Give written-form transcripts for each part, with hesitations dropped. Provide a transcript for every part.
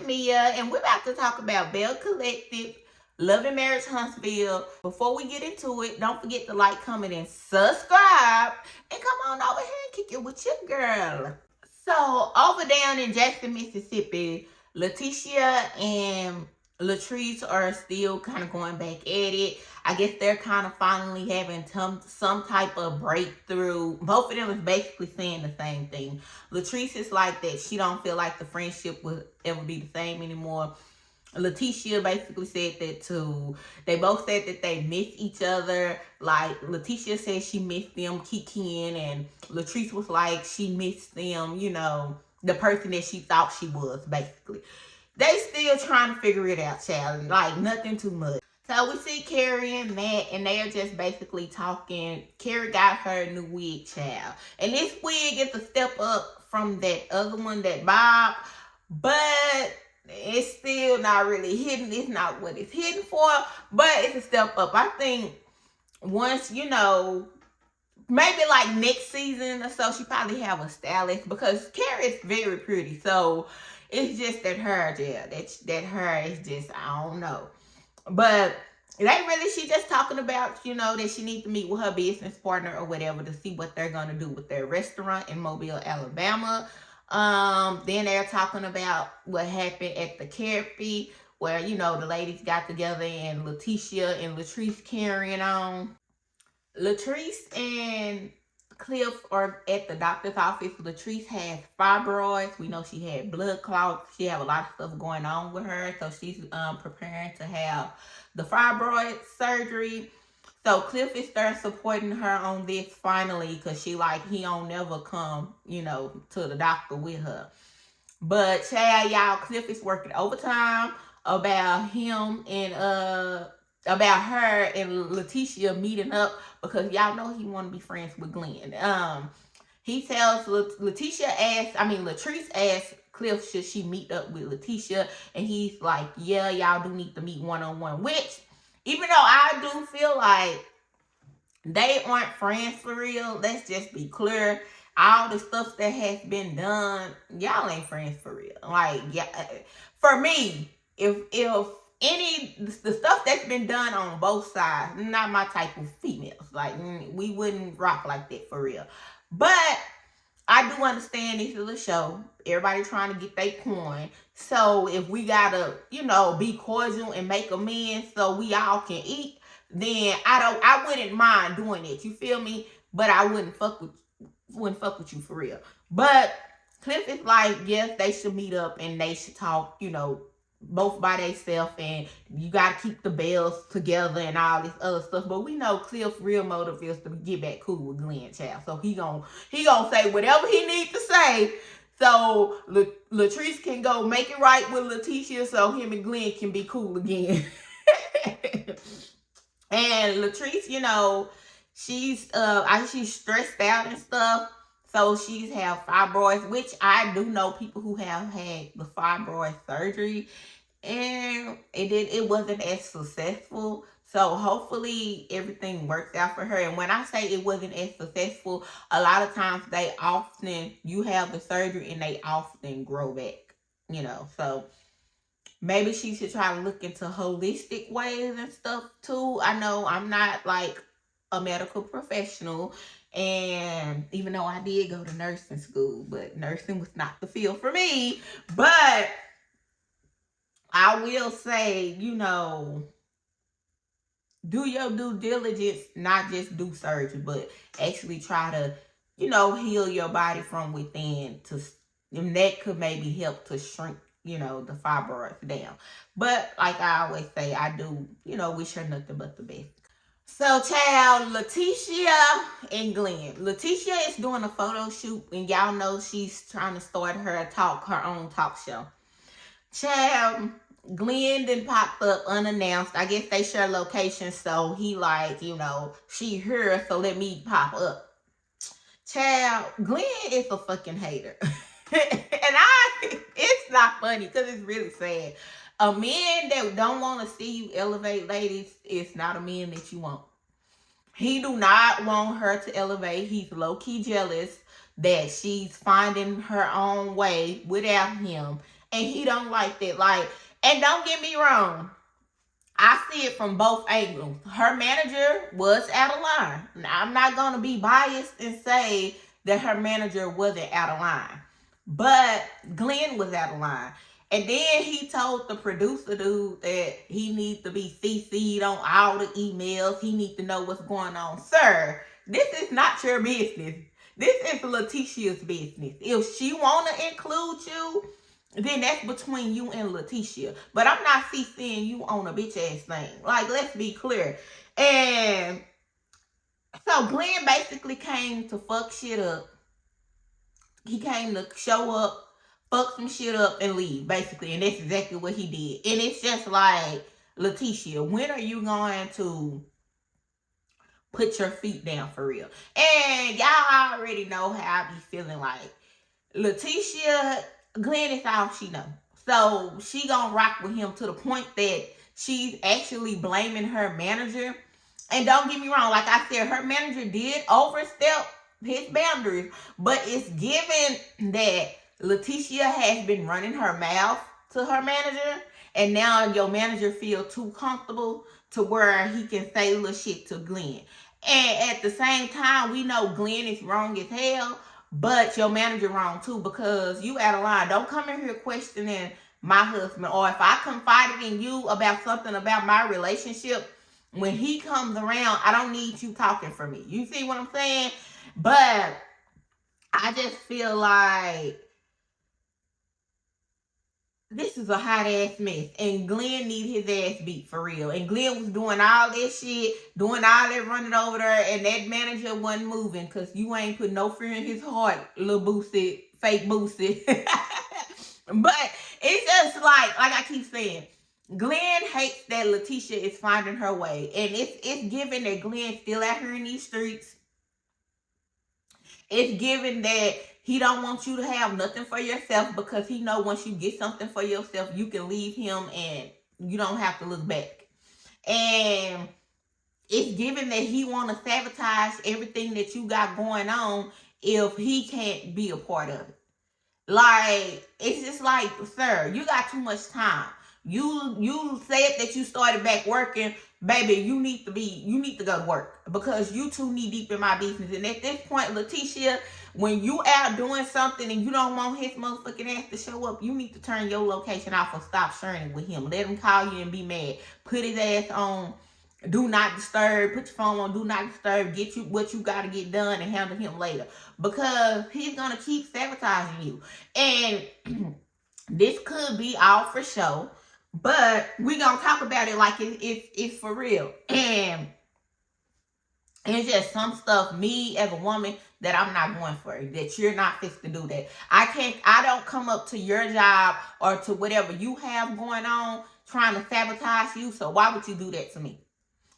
Lateshia, and we're about to talk about Belle Collective, Love Marriage Huntsville. Before we get into it, don't forget to like, comment, and subscribe. And come on over here and kick it with your girl. So, over down in Jackson, Mississippi, Lateshia and Latrice are still kind of going back at it. I guess they're kind of finally having some type of breakthrough. Both of them is basically saying the same thing. Latrice is like that she don't feel like the friendship will ever be the same anymore. Lateshia basically said that too. They both said that they miss each other. Like, Lateshia said she missed them kicking, and Latrice was like she missed them, you know, the person that she thought she was, basically. They still trying to figure it out, child. Like, nothing too much. So we see Kerri and Matt, and they are just basically talking. Kerri got her new wig, child. And this wig is a step up from that other one, that Bob. But it's still not really hidden. It's not what it's hidden for, but it's a step up. I think once, you know, maybe like next season or so, she probably have a stylist, because Kerri is very pretty. So it's just that her, yeah, that her is just, I don't know. But it ain't really, she just talking about, you know, that she needs to meet with her business partner or whatever to see what they're going to do with their restaurant in Mobile, Alabama. Then they're talking about what happened at the Kerri, where, you know, the ladies got together and Lateshia and Latrice carrying on. Latrice and Cliff are at the doctor's office. Latrice has fibroids. We know she had blood clots. She have a lot of stuff going on with her. So she's preparing to have the fibroid surgery. So Cliff is there supporting her on this finally, because she like, he don't never come, you know, to the doctor with her. But child, y'all, Cliff is working overtime about him and about her and Lateshia meeting up, because y'all know he want to be friends with Glen. He tells Latrice asked Cliff, should she meet up with Lateshia, and he's like, yeah, y'all do need to meet one-on-one, which, even though I do feel like they aren't friends for real, let's just be clear. All the stuff that has been done, y'all ain't friends for real. Like, yeah, for me, if any, the stuff that's been done on both sides, not my type of females. Like, we wouldn't rock like that for real. But I do understand this is a show. Everybody trying to get their coin. So if we gotta, you know, be cordial and make amends so we all can eat, then I wouldn't mind doing it. You feel me? But I wouldn't fuck with you for real. But Cliff is like, yes, they should meet up and they should talk, you know, both by themselves, and you gotta keep the bells together and all this other stuff. But we know Cliff's real motive is to get back cool with Glen, child. So he gonna say whatever he needs to say, so Latrice can go make it right with Lateshia, so him and Glen can be cool again. And Latrice, you know, she's stressed out and stuff. So she's have fibroids, which I do know people who have had the fibroid surgery, and it wasn't as successful. So hopefully everything works out for her. And when I say it wasn't as successful, a lot of times you have the surgery and they often grow back, you know. So maybe she should try to look into holistic ways and stuff too. I know I'm not like a medical professional, and even though I did go to nursing school, but nursing was not the field for me. But I will say, you know, do your due diligence, not just do surgery, but actually try to, you know, heal your body from within, and that could maybe help to shrink, you know, the fibroids down. But like I always say, I do, you know, wish her nothing but the best. So, child, Lateshia and Glen. Lateshia is doing a photo shoot, and y'all know she's trying to start her own talk show. Child, Glen then popped up unannounced. I guess they share locations, so he like, you know, she here, so let me pop up. Child, Glen is a fucking hater. And it's not funny, because it's really sad. A man that don't want to see you elevate ladies is not a man that you want. He do not want her to elevate. He's low-key jealous that she's finding her own way without him. And he don't like that. Like, and don't get me wrong, I see it from both angles. Her manager was out of line. Now, I'm not going to be biased and say that her manager wasn't out of line. But Glen was out of line. And then he told the producer dude that he needs to be CC'd on all the emails. He needs to know what's going on. Sir, this is not your business. This is Lateshia's business. If she want to include you, then that's between you and Lateshia. But I'm not CCing you on a bitch ass thing. Like, let's be clear. And so Glen basically came to fuck shit up. He came to show up, fuck some shit up, and leave, basically. And that's exactly what he did. And it's just like, Lateshia, when are you going to put your feet down for real? And y'all already know how I be feeling like. Lateshia, Glen is all she know. So she gonna rock with him to the point that she's actually blaming her manager. And don't get me wrong, like I said, her manager did overstep his boundaries. But it's given that Lateshia has been running her mouth to her manager. And now your manager feel too comfortable to where he can say little shit to Glen. And at the same time, we know Glen is wrong as hell. But your manager wrong too, because you out of line. Don't come in here questioning my husband. Or if I confided in you about something about my relationship, when he comes around, I don't need you talking for me. You see what I'm saying? But I just feel like this is a hot ass mess. And Glen need his ass beat for real. And Glen was doing all that shit, doing all that running over there, and that manager wasn't moving because you ain't put no fear in his heart, little Boosie, fake Boosie. But it's just like I keep saying, Glen hates that Lateshia is finding her way. And it's given that Glen still out here in these streets. It's given that he don't want you to have nothing for yourself because he know once you get something for yourself, you can leave him and you don't have to look back. And it's given that he want to sabotage everything that you got going on if he can't be a part of it. Like, it's just like, sir, you got too much time. You said that you started back working, baby. You need to go to work because you too knee deep in my business. And at this point, Lateshia, when you out doing something and you don't want his motherfucking ass to show up, you need to turn your location off or stop sharing it with him. Let him call you and be mad. Put his ass on do not disturb. Put your phone on do not disturb. Get you what you got to get done and handle him later, because he's gonna keep sabotaging you. And this could be all for show, but we gonna talk about it like it's for real. And it's just some stuff, me as a woman, that I'm not going for. That you're not fixed to do that. I don't come up to your job or to whatever you have going on trying to sabotage you. So why would you do that to me?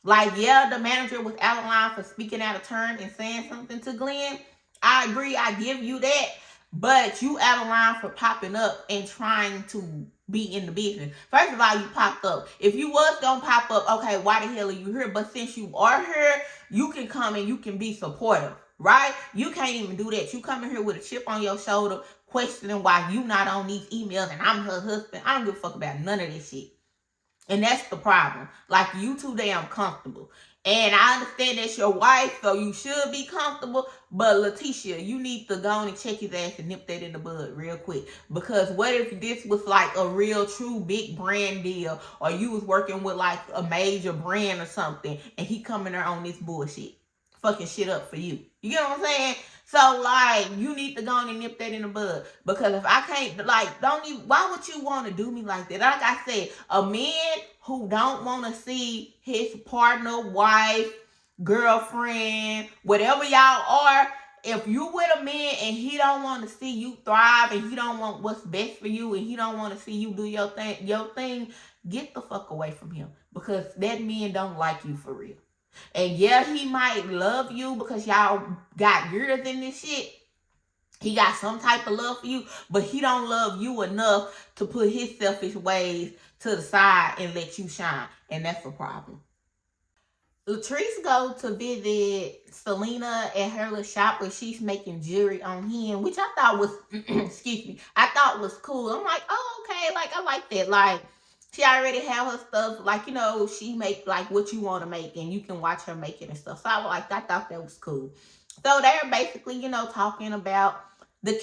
Like, yeah, the manager was out of line for speaking out of turn and saying something to Glen. I agree, I give you that. But you out of line for popping up and trying to be in the business. First of all, you popped up. If you was gonna pop up, okay, why the hell are you here? But since you are here, you can come and you can be supportive, right? You can't even do that. You come in here with a chip on your shoulder, questioning why you not on these emails and I'm her husband. I don't give a fuck about none of this shit. And that's the problem. Like, you too damn comfortable. And I understand that's your wife, so you should be comfortable. But Lateshia, you need to go on and check his ass and nip that in the bud real quick. Because what if this was like a real, true, big brand deal, or you was working with like a major brand or something, and he coming there on this bullshit, fucking shit up for you. You get what I'm saying? So, like, you need to go on and nip that in the bud. Because if I can't, like, why would you want to do me like that? Like I said, a man who don't want to see his partner, wife, girlfriend, whatever y'all are, if you with a man and he don't want to see you thrive and he don't want what's best for you and he don't want to see you do your thing, get the fuck away from him. Because that man don't like you for real. And yeah, he might love you because y'all got years in this shit. He got some type of love for you, but he don't love you enough to put his selfish ways to the side and let you shine. And that's a problem. Latrice go to visit Selena at her little shop where she's making jewelry on him, which I thought was, excuse me, I thought was cool. I'm like, oh, okay, like, I like that. Like, she already have her stuff, like, you know, she make, like, what you want to make, and you can watch her make it and stuff. So, I thought that was cool. So, they're basically, you know, talking about the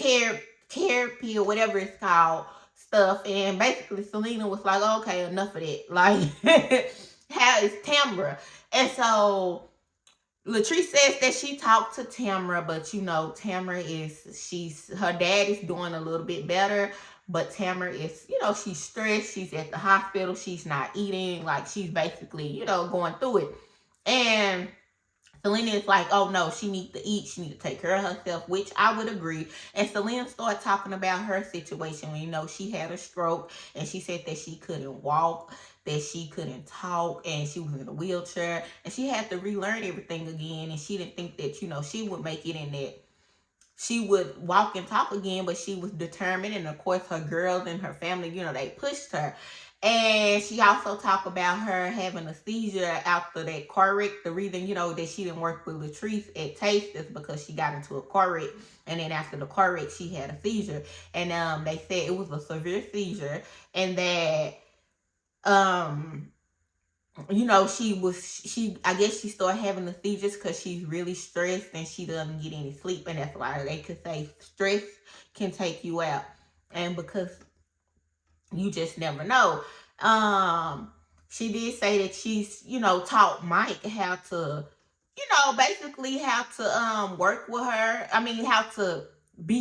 therapy or whatever it's called stuff, and basically Selena was like, okay, enough of that. Like, how is Tamra? And so Latrice says that she talked to Tamra, but you know, Tamra her dad is doing a little bit better, but Tamra is, you know, she's stressed, she's at the hospital, she's not eating, like she's basically, you know, going through it. And Selena is like, oh no, she needs to eat. She needs to take care of herself, which I would agree. And Selena started talking about her situation. You know, she had a stroke and she said that she couldn't walk, that she couldn't talk, and she was in a wheelchair. And she had to relearn everything again. And she didn't think that, you know, she would make it in that she would walk and talk again, but she was determined. And of course, her girls and her family, you know, they pushed her. And she also talked about her having a seizure after that car wreck. The reason, you know, that she didn't work with Latrice at Taste is because she got into a car wreck. And then after the car wreck, she had a seizure. And they said it was a severe seizure. And that, you know, I guess she started having the seizures because she's really stressed and she doesn't get any sleep. And that's why they could say stress can take you out. And because you just never know. She did say that she's, you know, taught Mike how to, you know, basically how to work with her. I mean, how to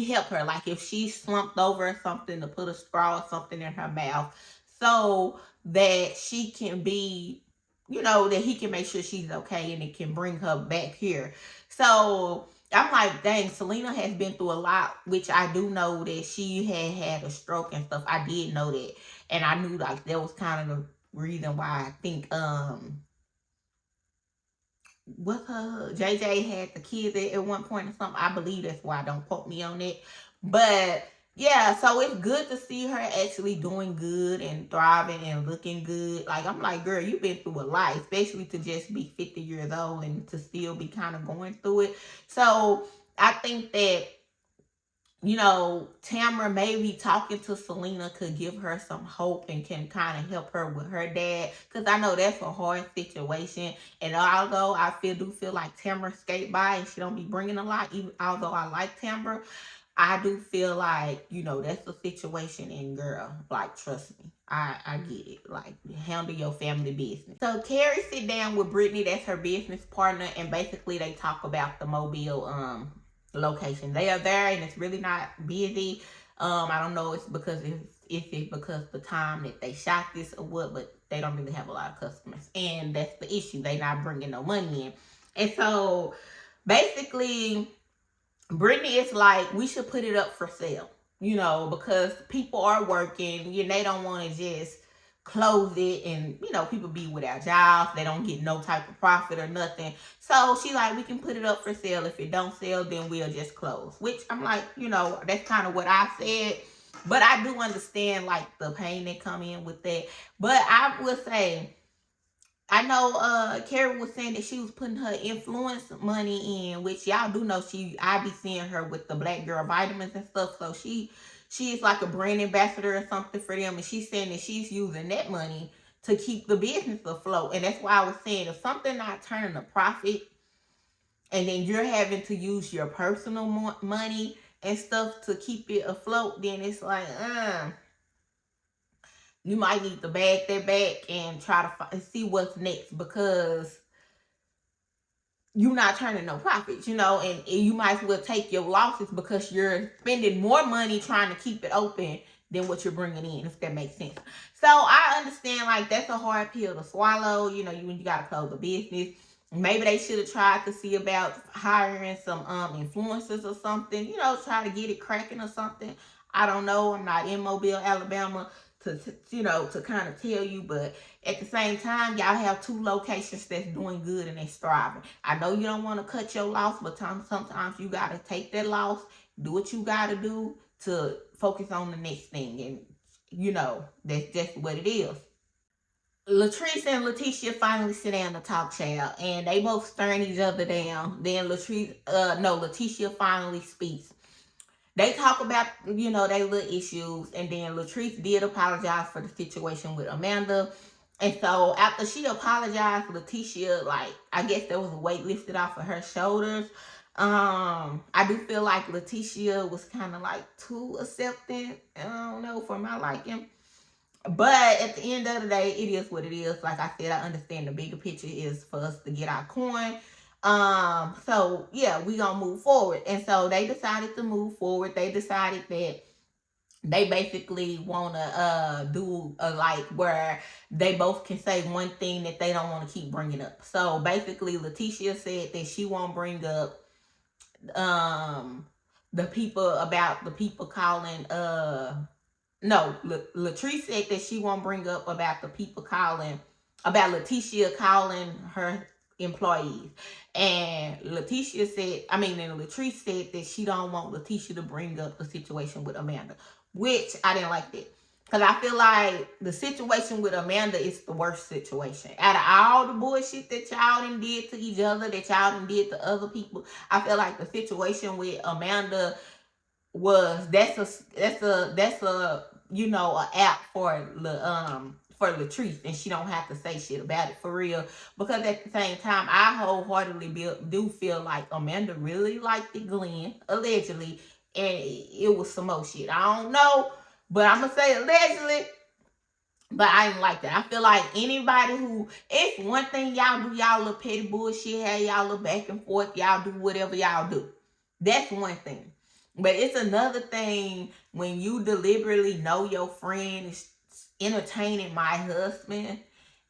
help her. Like if she slumped over or something, to put a straw or something in her mouth so that she can be, you know, that he can make sure she's okay and it can bring her back here. So I'm like, dang, Selena has been through a lot, which I do know that she had a stroke and stuff. I did know that. And I knew like that was kind of the reason why I think what her JJ had the kids at one point or something. I believe that's why. Don't quote me on it. But yeah, so it's good to see her actually doing good and thriving and looking good. Like I'm like, girl, you've been through a lot, especially to just be 50 years old and to still be kind of going through it. So I think that, you know, Tamra maybe talking to Selena could give her some hope and can kind of help her with her dad. Because I know that's a hard situation. And although I do feel like Tamra skate by and she don't be bringing a lot, even although I like Tamra, I do feel like, you know, that's the situation. And girl, like, trust me, I get it. Like, handle your family business. So Kerri sit down with Brittany, that's her business partner, and basically they talk about the Mobile location. They are there and it's really not busy. I don't know if it's because the time that they shot this or what, but they don't really have a lot of customers. And that's the issue. They not bringing no money in. And so basically Brittany is like, we should put it up for sale, you know, because people are working, you know, they don't want to just close it and, you know, people be without jobs. They don't get no type of profit or nothing. So she like, we can put it up for sale. If it don't sell, then we'll just close. Which I'm like, you know, that's kind of what I said. But I do understand like the pain that come in with that. But I would say, I know Kerri was saying that she was putting her influence money in, which y'all do know I be seeing her with the Black Girl vitamins and stuff. So she is like a brand ambassador or something for them. And she's saying that she's using that money to keep the business afloat. And that's why I was saying, if something not turning a profit and then you're having to use your personal money and stuff to keep it afloat, then it's like, you might need to bag that back and try to see what's next, because you're not turning no profits, you know, and you might as well take your losses because you're spending more money trying to keep it open than what you're bringing in, if that makes sense. So I understand, like, that's a hard pill to swallow, you know, you got to close the business. Maybe they should have tried to see about hiring some influencers or something, you know, try to get it cracking or something. I don't know. I'm not in Mobile, Alabama to you know, to kind of tell you, but at the same time, y'all have 2 locations that's doing good and they thriving. I know you don't want to cut your loss, but sometimes you got to take that loss, do what you got to do to focus on the next thing. And, you know, that's just what it is. Latrice and Lateshia finally sit down to talk, child, and they both staring each other down. Then Lateshia finally speaks. They talk about, their little issues, and then Latrice did apologize for the situation with Amanda. And so after she apologized, Lateshia, like, I guess there was a weight lifted off of her shoulders. I do feel like Lateshia was kind of like too accepting, I don't know, for my liking. But at the end of the day, it is what it is. Like I said, I understand the bigger picture is for us to get our coin. So yeah, we gonna move forward. And so they decided to move forward. They decided that they basically wanna do a like where they both can say one thing that they don't want to keep bringing up. So basically, Lateshia said that she won't bring up the people calling no, Latrice said that she won't bring up about the people calling, about Lateshia calling her employees. And Latrice said that she don't want Lateshia to bring up the situation with Amanda, which I didn't like that. Because I feel like the situation with Amanda is the worst situation. Out of all the bullshit that y'all done did to each other, that y'all done did to other people, I feel like the situation with Amanda was that's a a app for Latrice, and she don't have to say shit about it for real, because at the same time I wholeheartedly do feel like Amanda really liked it, Glen, allegedly, and it was some more shit. I don't know, but I'm gonna say allegedly. But I didn't like that. I feel like anybody who, it's one thing y'all do y'all little petty bullshit, have y'all little back and forth, y'all do whatever y'all do. That's one thing. But it's another thing when you deliberately know your friend is entertaining my husband,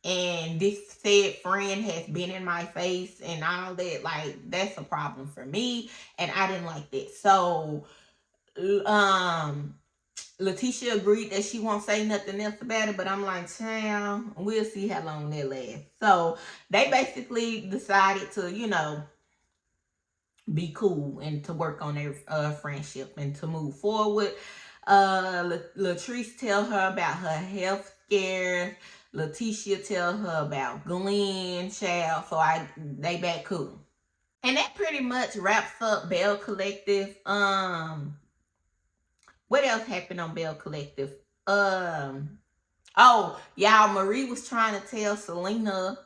and this said friend has been in my face and all that. Like, that's a problem for me, and I didn't like that. So, Lateshia agreed that she won't say nothing else about it, but I'm like, child, we'll see how long that lasts. So they basically decided to, be cool and to work on their friendship and to move forward. Latrice tell her about her health scare. Lateshia tell her about Glen, child. So they back cool. And that pretty much wraps up Belle Collective. What else happened on Belle Collective? Oh, y'all, Marie was trying to tell Selena.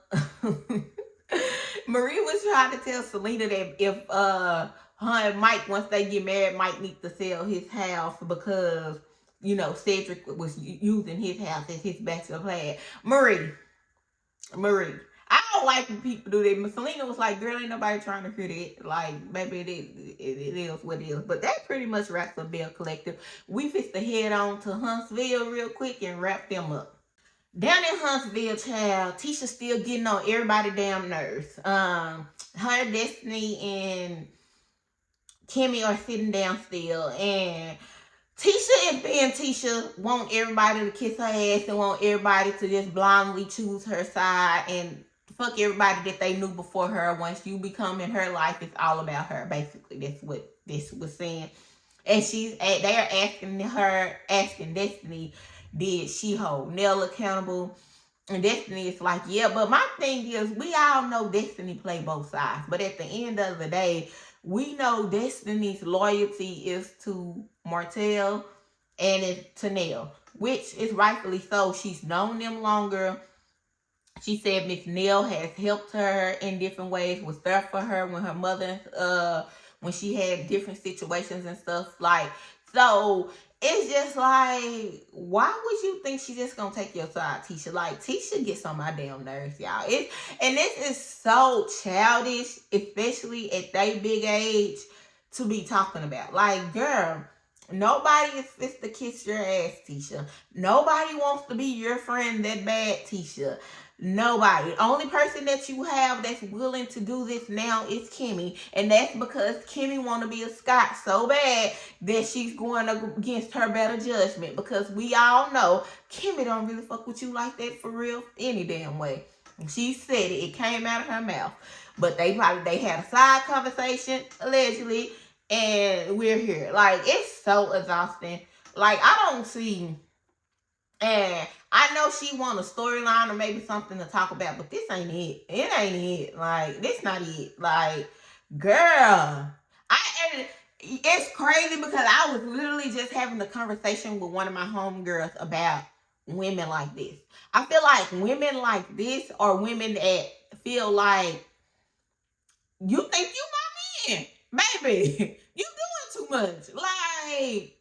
Marie was trying to tell Selena that if her and Mike, once they get married, Mike needs to sell his house because, Cedric was using his house as his bachelor pad. Marie. I don't like when people do that. Selena was like, girl, ain't nobody trying to hear that. Like, baby, it is what it is. But that pretty much wraps up Belle Collective. We fixed to head on to Huntsville real quick and wrap them up. Down in Huntsville, child, Tisha still getting on everybody's damn nerves. Her, Destiny, and Kimmi are sitting down still, and Tisha is being Tisha, want everybody to kiss her ass and want everybody to just blindly choose her side and fuck everybody that they knew before her. Once you become in her life, it's all about her. Basically, that's what this was saying. And they are asking Destiny, did she hold Nell accountable? And Destiny is like, yeah, but my thing is, we all know Destiny play both sides. But at the end of the day, we know Destiny's loyalty is to Martell and it's to Nell, which is rightfully so. She's known them longer. She said Miss Nell has helped her in different ways, was there for her when her mother, when she had different situations and stuff. Like, so it's just like, why would you think she's just gonna take your side, Tisha? Like, Tisha gets on my damn nerves, y'all. And this is so childish, especially at their big age, to be talking about. Like, girl, nobody is fit to kiss your ass, Tisha. Nobody wants to be your friend that bad, Tisha. Nobody. Only person that you have that's willing to do this now is Kimmi. And that's because Kimmi want to be a Scot so bad that she's going against her better judgment. Because we all know Kimmi don't really fuck with you like that for real any damn way. She said it. It came out of her mouth. But they had a side conversation, allegedly. And we're here. Like, it's so exhausting. Like, I don't see And I know she want a storyline or maybe something to talk about, but this ain't it. It ain't it. Like, this not it. Like, girl, it's crazy because I was literally just having a conversation with one of my homegirls about women like this. I feel like women like this are women that feel like, you think you my man, baby. You doing too much. Like,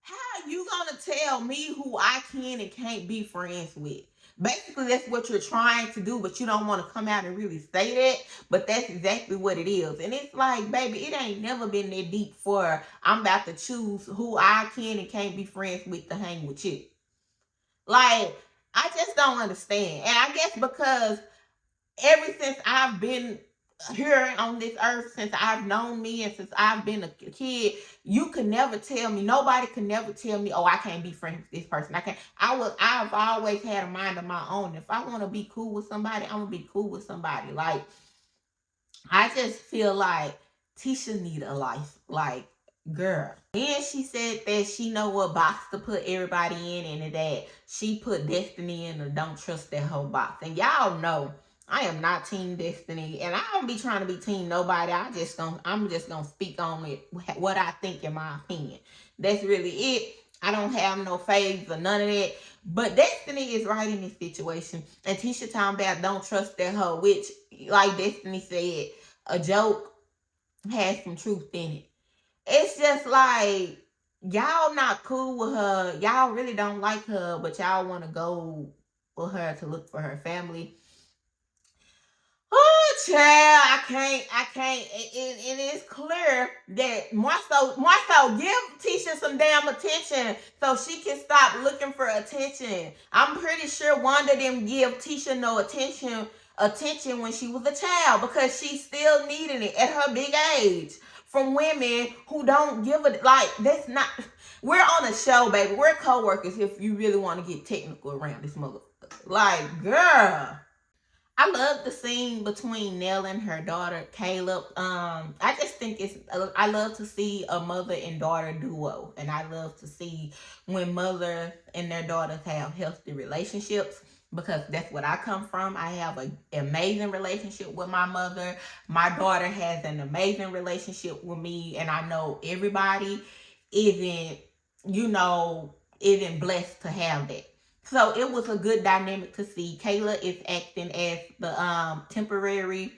how you gonna tell me who I can and can't be friends with? Basically, that's what you're trying to do, but you don't want to come out and really say that. But that's exactly what it is. And it's like, baby, it ain't never been that deep for I'm about to choose who I can and can't be friends with to hang with you. Like, I just don't understand. And I guess because ever since I've been here on this earth, since I've known me and since I've been a kid, you can never tell me, nobody can never tell me, oh, I can't be friends with this person. I've always had a mind of my own. If I want to be cool with somebody, I'm gonna be cool with somebody. Like, I just feel like Tisha need a life. Like, girl. And she said that she know what box to put everybody in, and that she put Destiny in the don't trust that whole box. And y'all know I am not Team Destiny, and I don't be trying to be Team nobody. I'm just gonna speak on it, what I think in my opinion. That's really it. I don't have no faves or none of that. But Destiny is right in this situation. And Tisha talking about don't trust that hoe, which, like Destiny said, a joke has some truth in it. It's just like, y'all not cool with her. Y'all really don't like her, but y'all want to go with her to look for her family. Oh, child, I can't. It is clear that more so give Tisha some damn attention so she can stop looking for attention. I'm pretty sure Wanda didn't give Tisha no attention when she was a child because she still needed it at her big age from women who don't give a, like, that's not, we're on a show, baby. We're co-workers if you really want to get technical around this motherfucker. Like, girl. I love the scene between Nell and her daughter Kayla. I just think I love to see a mother and daughter duo, and I love to see when mothers and their daughters have healthy relationships, because that's what I come from. I have an amazing relationship with my mother. My daughter has an amazing relationship with me, and I know everybody isn't, isn't blessed to have that. So it was a good dynamic to see. Kayla is acting as the temporary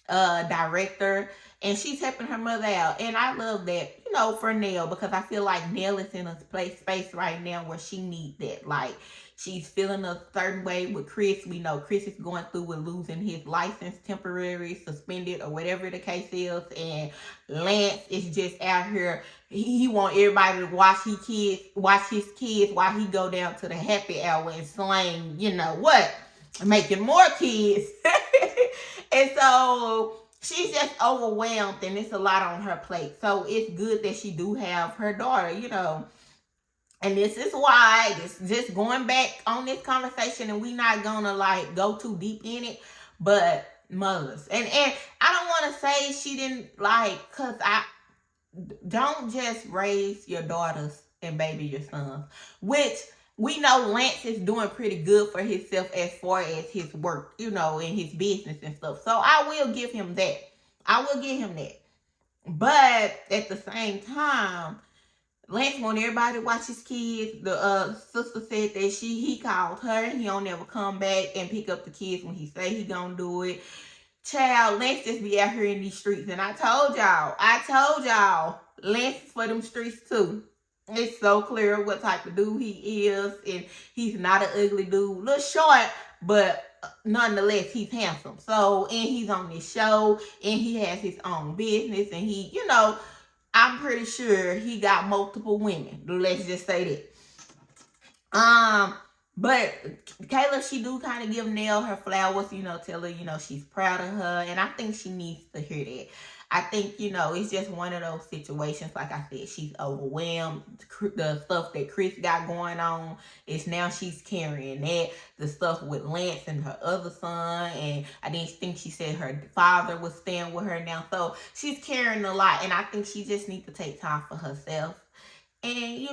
director, and she's helping her mother out. And I love that, for Nell, because I feel like Nell is in a space right now where she needs that. Like, she's feeling a certain way with Chris. We know Chris is going through with losing his license, temporary, suspended, or whatever the case is. And Lance is just out here. He want everybody to watch his kids while he go down to the happy hour and slang, making more kids. And so she's just overwhelmed, and it's a lot on her plate. So it's good that she do have her daughter, And this is why, just going back on this conversation, and we not gonna go too deep in it, but mothers. And I don't want to say she didn't cause I don't just raise your daughters and baby your sons, which we know Lance is doing pretty good for himself as far as his work, in his business and stuff. So I will give him that. But at the same time, Lance want everybody to watch his kids. The sister said that he called her. He don't ever come back and pick up the kids when he say he gonna do it. Child, Lance just be out here in these streets. And I told y'all, Lance is for them streets too. It's so clear what type of dude he is. And he's not an ugly dude. A little short, but nonetheless, he's handsome. So, and he's on this show, and he has his own business, and he, I'm pretty sure he got multiple women. Let's just say that. But Kayla, she do kind of give Nell her flowers, tell her, she's proud of her. And I think she needs to hear that. I think, it's just one of those situations. Like I said, she's overwhelmed. The stuff that Chris got going on is now she's carrying that. The stuff with Lance and her other son. And I didn't think she said her father was staying with her now. So she's carrying a lot. And I think she just needs to take time for herself. And,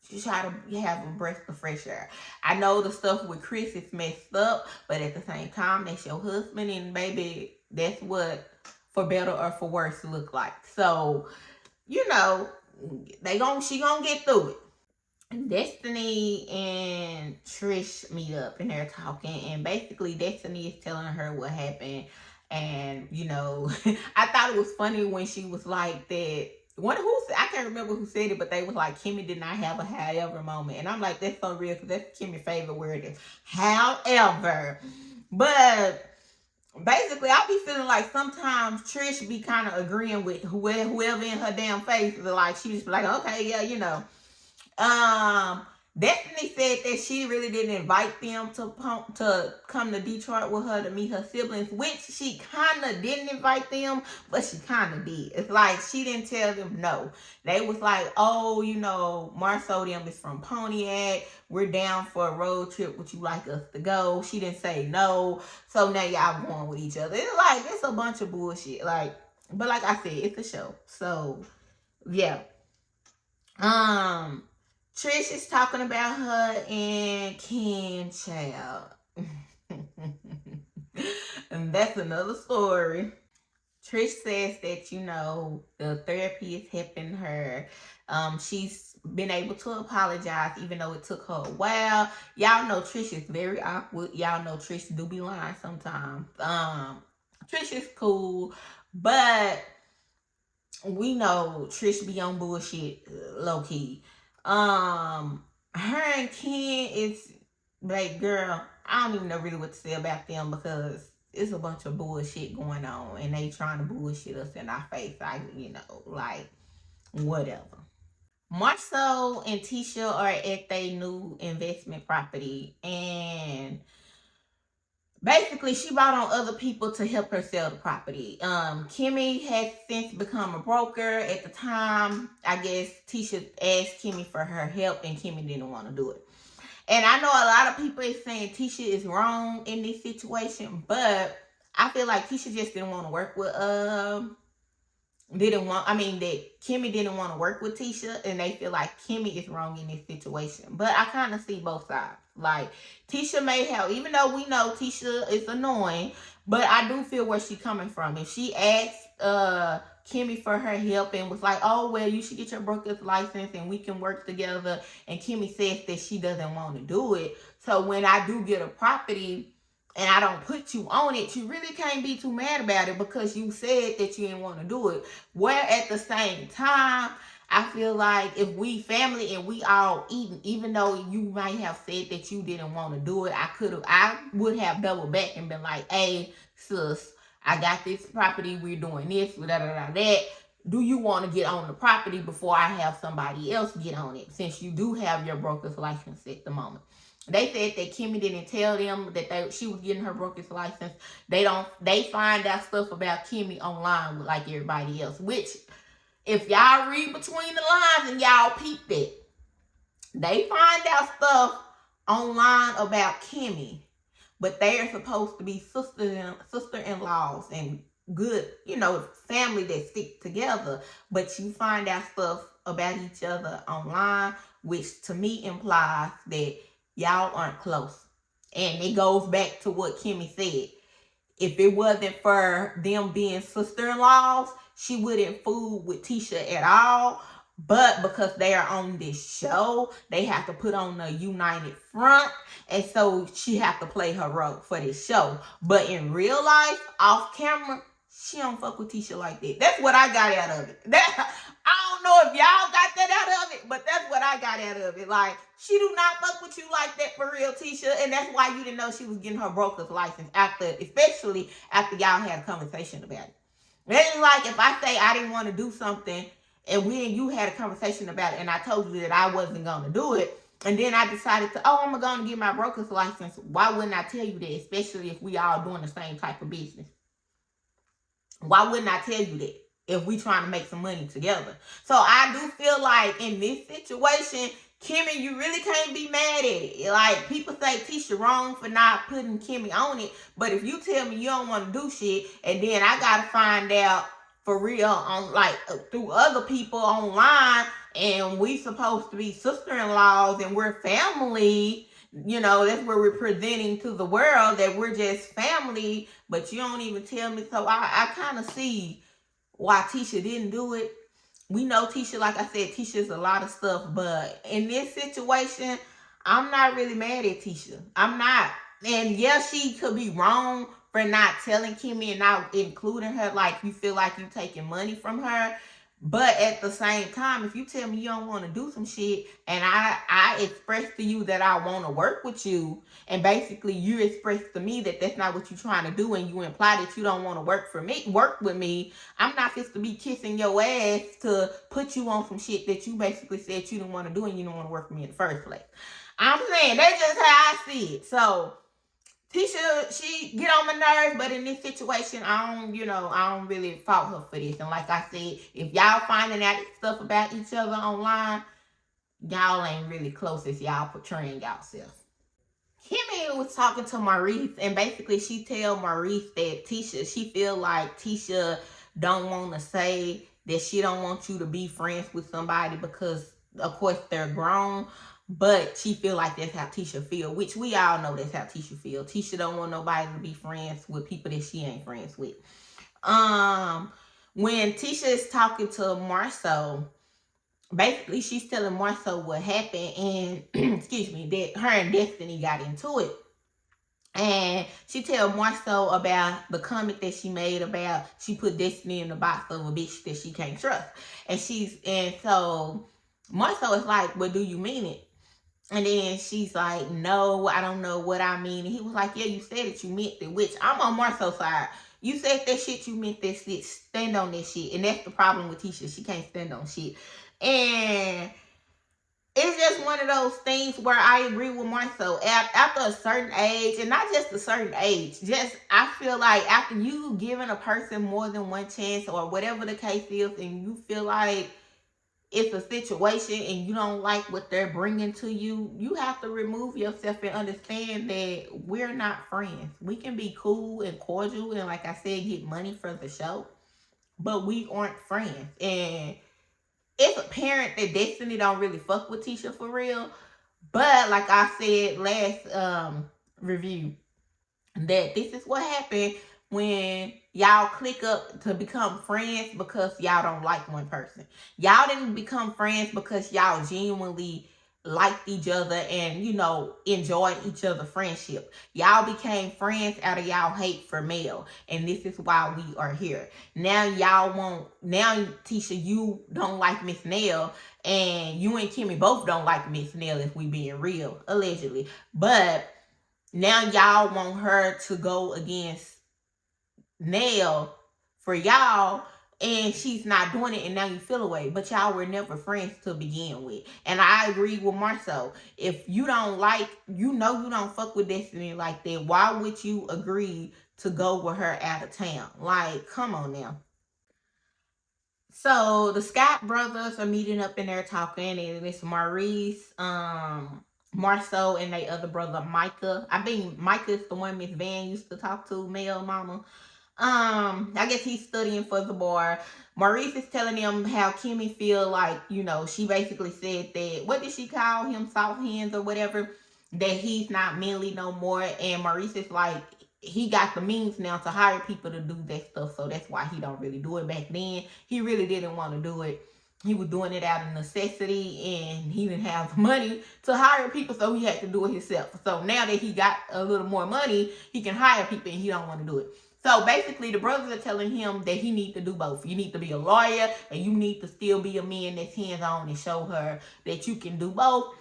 She try to have a breath of fresh air. I know the stuff with Chris is messed up, but at the same time, that's your husband, and baby, that's what for better or for worse look like. So, you know, she gonna get through it. Destiny and Trish meet up and they're talking, and basically Destiny is telling her what happened. And you know, I thought it was funny when she was like that. I can't remember who said it, but they was like, Kimmi did not have a however moment, and I'm like, that's so real because that's Kimmi's favorite word is however. But basically, I be feeling like sometimes Trish be kind of agreeing with whoever in her damn face. Like she just be like, okay, yeah, you know. Destiny said that she really didn't invite them to come to Detroit with her to meet her siblings, which she kind of didn't invite them, but she kind of did. It's like she didn't tell them no. They was like, oh, you know, Marceau them is from Pontiac. We're down for a road trip. Would you like us to go? She didn't say no. So now y'all going with each other. It's like, it's a bunch of bullshit. Like, but like I said, it's a show. So, yeah. Trish is talking about her and Ken, child. And that's another story. Trish says that, you know, the therapy is helping her. She's been able to apologize, even though it took her a while. Y'all know Trish is very awkward. Y'all know Trish do be lying sometimes. Trish is cool, but we know Trish be on bullshit, low key. Her and Ken is like, girl, I don't even know really what to say about them because it's a bunch of bullshit going on and they trying to bullshit us in our face. You know, like, whatever. Marceau and Tisha are at their new investment property, and basically, she brought on other people to help her sell the property. Kimmi has since become a broker. At the time, I guess Tisha asked Kimmi for her help, and Kimmi didn't want to do it. And I know a lot of people is saying Tisha is wrong in this situation, but I feel like Tisha just didn't want to work with that Kimmi didn't want to work with Tisha, and they feel like Kimmi is wrong in this situation. But I kind of see both sides. Like, Tisha may have, even though we know Tisha is annoying, but I do feel where she's coming from. If she asked Kimmi for her help and was like, oh, well, you should get your broker's license and we can work together, and Kimmi says that she doesn't want to do it. So when I do get a property and I don't put you on it, you really can't be too mad about it because you said that you didn't want to do it. Where at the same time, I feel like if we family and we all eating, even though you might have said that you didn't want to do it, I would have doubled back and been like, hey, sis, I got this property, we're doing this, that. Do you want to get on the property before I have somebody else get on it, since you do have your broker's license at the moment? They said that Kimmi didn't tell them that she was getting her broker's license. They find out stuff about Kimmi online like everybody else, which, if y'all read between the lines and y'all peep it, they find out stuff online about Kimmi, but they are supposed to be sister-in-laws and good, you know, family that stick together. But you find out stuff about each other online, which to me implies that y'all aren't close. And it goes back to what Kimmi said. If it wasn't for them being sister-in-laws, she wouldn't fool with Tisha at all. But because they are on this show, they have to put on a united front. And so she have to play her role for this show. But in real life, off camera, she don't fuck with Tisha like that. That's what I got out of it. I don't know if y'all got that out of it, but that's what I got out of it. Like, she do not fuck with you like that for real, Tisha. And that's why you didn't know she was getting her broker's license especially after y'all had a conversation about it. It's like if I say I didn't want to do something and you had a conversation about it and I told you that I wasn't going to do it, and then I decided I'm going to get my broker's license, why wouldn't I tell you that, especially if we all doing the same type of business? Why wouldn't I tell you that if we trying to make some money together? So I do feel like in this situation, Kimmi, you really can't be mad at it. Like, people say Tisha wrong for not putting Kimmi on it, but if you tell me you don't want to do shit, and then I gotta find out for real on through other people online and we supposed to be sister-in-laws and we're family. You know, that's where we're presenting to the world that we're just family, but you don't even tell me. So I kind of see why Tisha didn't do it. We know Tisha, like I said, Tisha's a lot of stuff, but in this situation, I'm not really mad at Tisha. I'm not. And yeah, she could be wrong for not telling Kimmi and not including her, like you feel like you taking money from her. But at the same time, if you tell me you don't want to do some shit and I express to you that I want to work with you, and basically you express to me that that's not what you're trying to do, and you imply that you don't want to work with me, I'm not supposed to be kissing your ass to put you on some shit that you basically said you didn't want to do and you didn't want to work with me in the first place. I'm saying that's just how I see it. So Tisha, she get on my nerves, but in this situation, I don't really fault her for this. And like I said, if y'all finding out stuff about each other online, y'all ain't really close as y'all portraying yourself. Kimmi was talking to Maurice, and basically she tell Maurice that she feel like Tisha don't want to say that she don't want you to be friends with somebody because, of course, they're grown. But she feel like that's how Tisha feel, which we all know that's how Tisha feel. Tisha don't want nobody to be friends with people that she ain't friends with. When Tisha is talking to Marceau, basically she's telling Marceau what happened, and excuse me, that her and Destiny got into it. And she tell Marceau about the comment that she made about she put Destiny in the box of a bitch that she can't trust. And so Marceau is like, well, do you mean it? And then she's like, no, I don't know what I mean. And he was like, yeah, you said it, you meant it, which I'm on Marceau's side. You said that shit, you meant that shit. Stand on that shit. And that's the problem with Tisha. She can't stand on shit. And it's just one of those things where I agree with Marceau. After a certain age, and not just a certain age, just I feel like after you giving a person more than one chance or whatever the case is, and you feel like it's a situation and you don't like what they're bringing to you, you have to remove yourself and understand that we're not friends. We can be cool and cordial and, like I said, get money for the show, but we aren't friends. And it's apparent that Destiny don't really fuck with Tisha for real. But like I said last review, that this is what happened when y'all click up to become friends because y'all don't like one person. Y'all didn't become friends because y'all genuinely liked each other and, enjoyed each other's friendship. Y'all became friends out of y'all hate for Mel. And this is why we are here. Now Tisha, you don't like Miss Nell, and you and Kimmi both don't like Miss Nell, if we being real, allegedly. But now y'all want her to go against Nell for y'all, and she's not doing it, and now you feel away. But y'all were never friends to begin with. And I agree with Marceau. If you don't you don't fuck with Destiny like that, why would you agree to go with her out of town? Like, come on now. So the Scott brothers are meeting up in there talking, and it's Maurice, Marceau, and their other brother Micah. I think Micah is the one Miss Van used to talk to, Mel mama. I guess he's studying for the bar. Maurice is telling him how Kimmi feel like, she basically said that, what did she call him, soft hands or whatever, that he's not manly no more. And Maurice is like, he got the means now to hire people to do that stuff, so that's why he don't really do it. Back then, he really didn't want to do it. He was doing it out of necessity, and he didn't have money to hire people, so he had to do it himself. So now that he got a little more money, he can hire people, and he don't want to do it. So basically, the brothers are telling him that he needs to do both. You need to be a lawyer, and you need to still be a man that's hands-on and show her that you can do both.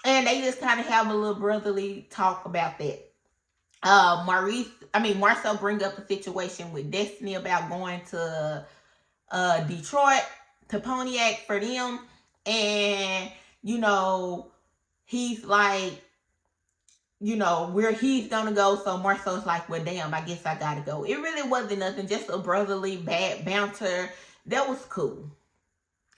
And they just kind of have a little brotherly talk about that. Marceau bring up a situation with Destiny about going to Detroit, to Pontiac for them. And, he's like, where he's gonna go. So Marceau's like, well, damn, I guess I gotta go. It really wasn't nothing, just a brotherly bad banter. That was cool.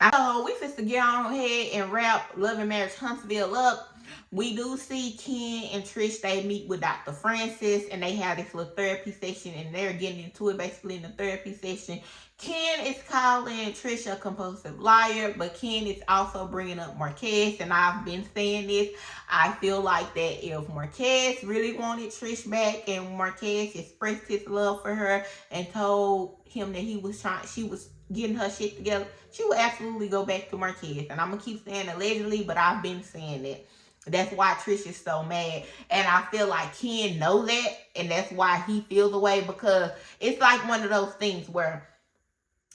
So we just to get on ahead and wrap Love Marriage Huntsville up. We do see Ken and Trish, they meet with Dr. Francis, and they have this little therapy session, and they're getting into it basically in the therapy session. Ken is calling Tricia a compulsive liar, but Ken is also bringing up Marquez, and I've been saying this. I feel like that if Marquez really wanted Trish back and Marquez expressed his love for her and told him that she was getting her shit together, she would absolutely go back to Marquez. And I'm gonna keep saying allegedly, but I've been saying that. That's why Trish is so mad. And I feel like Ken knows that, and that's why he feels the way, because it's like one of those things where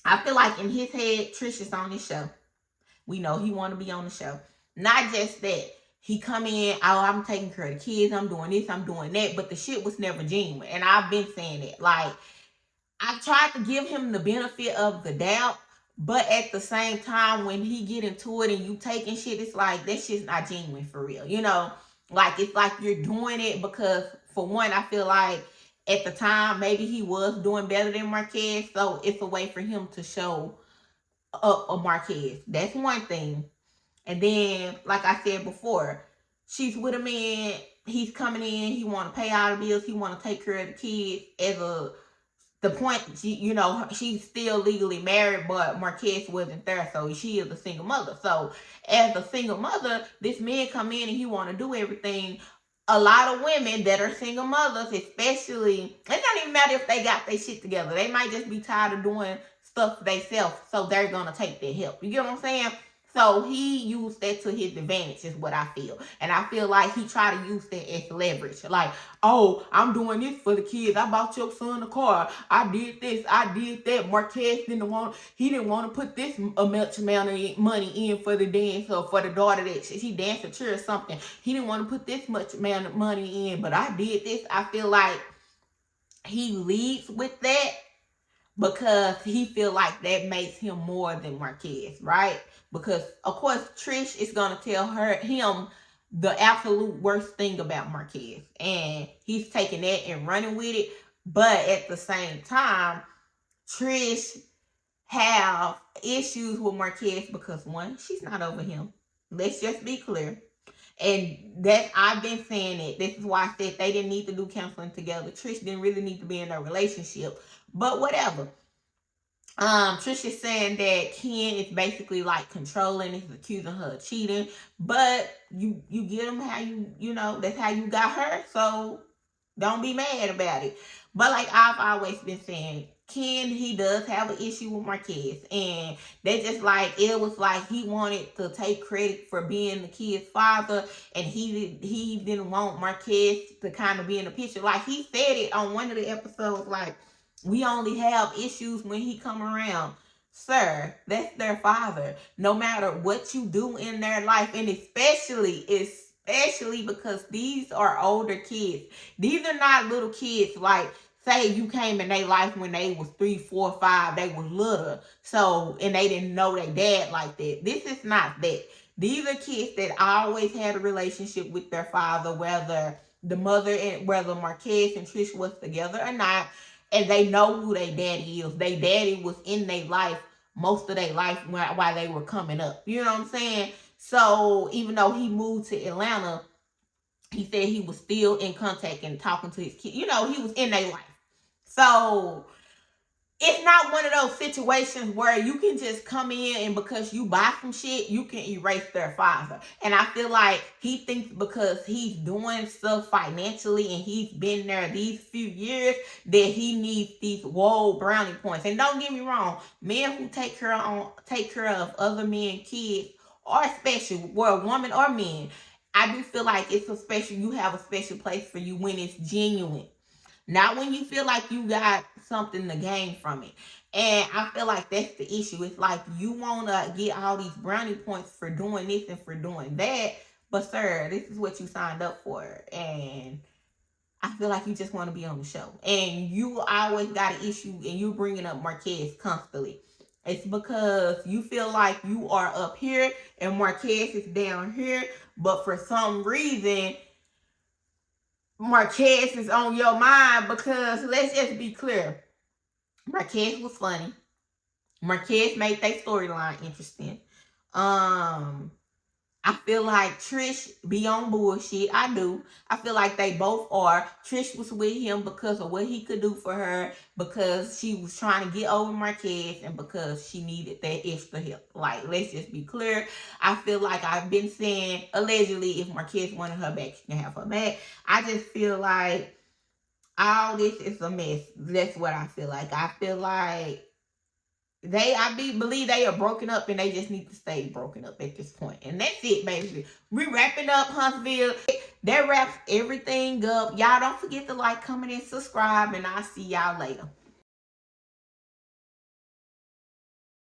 I feel like in his head, Trish is on this show. We know he want to be on the show. Not just that. He come in, oh, I'm taking care of the kids, I'm doing this, I'm doing that, but the shit was never genuine. And I've been saying it. Like, I tried to give him the benefit of the doubt, but at the same time, when he get into it and you taking shit, it's like, that shit's not genuine for real. You know, like, it's like you're doing it because, for one, I feel like at the time, maybe he was doing better than Marquez, so it's a way for him to show up a Marquez. That's one thing. And then, like I said before, she's with a man, he's coming in, he want to pay all the bills, he want to take care of the kids. The point, she's still legally married, but Marquez wasn't there, so she is a single mother. So as a single mother, this man come in and he want to do everything. A lot of women that are single mothers, especially, it don't even matter if they got their shit together. They might just be tired of doing stuff for themselves, so they're going to take their help. You get what I'm saying? So he used that to his advantage, is what I feel. And I feel like he tried to use that as leverage. Like, oh, I'm doing this for the kids. I bought your son a car. I did this. I did that. Marquez didn't want to put this much amount of money in for the dance or for the daughter that she danced a cheer or something. He didn't want to put this much amount of money in, but I did this. I feel like he leads with that because he feel like that makes him more than Marquez, right? Because, of course, Trish is going to tell him the absolute worst thing about Marquez. And he's taking that and running with it. But at the same time, Trish have issues with Marquez because, one, she's not over him. Let's just be clear. And that I've been saying it. This is why I said they didn't need to do counseling together. Trish didn't really need to be in a relationship. But whatever. Trish is saying that Ken is basically like controlling, he's accusing her of cheating, but you get him how that's how you got her, so don't be mad about it. But like I've always been saying, Ken, he does have an issue with Marquez, and they just like, it was like he wanted to take credit for being the kid's father, and he didn't want Marquez to kind of be in the picture. Like he said it on one of the episodes, like, we only have issues when he come around. Sir, that's their father. No matter what you do in their life, and especially because these are older kids. These are not little kids like, say you came in their life when they was 3, 4, 5, they was little. So, and they didn't know their dad like that. This is not that. These are kids that always had a relationship with their father, whether Marquez and Trish was together or not. And they know who their daddy is. Their daddy was in their life most of their life while they were coming up. You know what I'm saying? So even though he moved to Atlanta, he said he was still in contact and talking to his kids. You know, he was in their life. So it's not one of those situations where you can just come in and because you buy some shit, you can erase their father. And I feel like he thinks because he's doing stuff financially and he's been there these few years that he needs these brownie points. And don't get me wrong, men who take care of other men's kids are special, whether woman or men. I do feel like you have a special place for you when it's genuine. Not when you feel like you got something to gain from it. And I feel like that's the issue. It's like you want to get all these brownie points for doing this and for doing that. But sir, this is what you signed up for. And I feel like you just want to be on the show. And you always got an issue and you bringing up Marquez constantly. It's because you feel like you are up here and Marquez is down here. But for some reason, Marquez is on your mind because, let's just be clear, Marquez was funny. Marquez made their storyline interesting. I I feel like Trish be on bullshit. I do. I feel like they both are. Trish was with him because of what he could do for her, because she was trying to get over Marquez, and because she needed that extra help. Like, let's just be clear. I feel like I've been saying, allegedly, if Marquez wanted her back, she can have her back. I just feel like all this is a mess. That's what I feel like. I feel like believe they are broken up, and they just need to stay broken up at this point. And that's it, basically. We wrapping up Huntsville. That wraps everything up. Y'all don't forget to like, comment, and subscribe, and I'll see y'all later.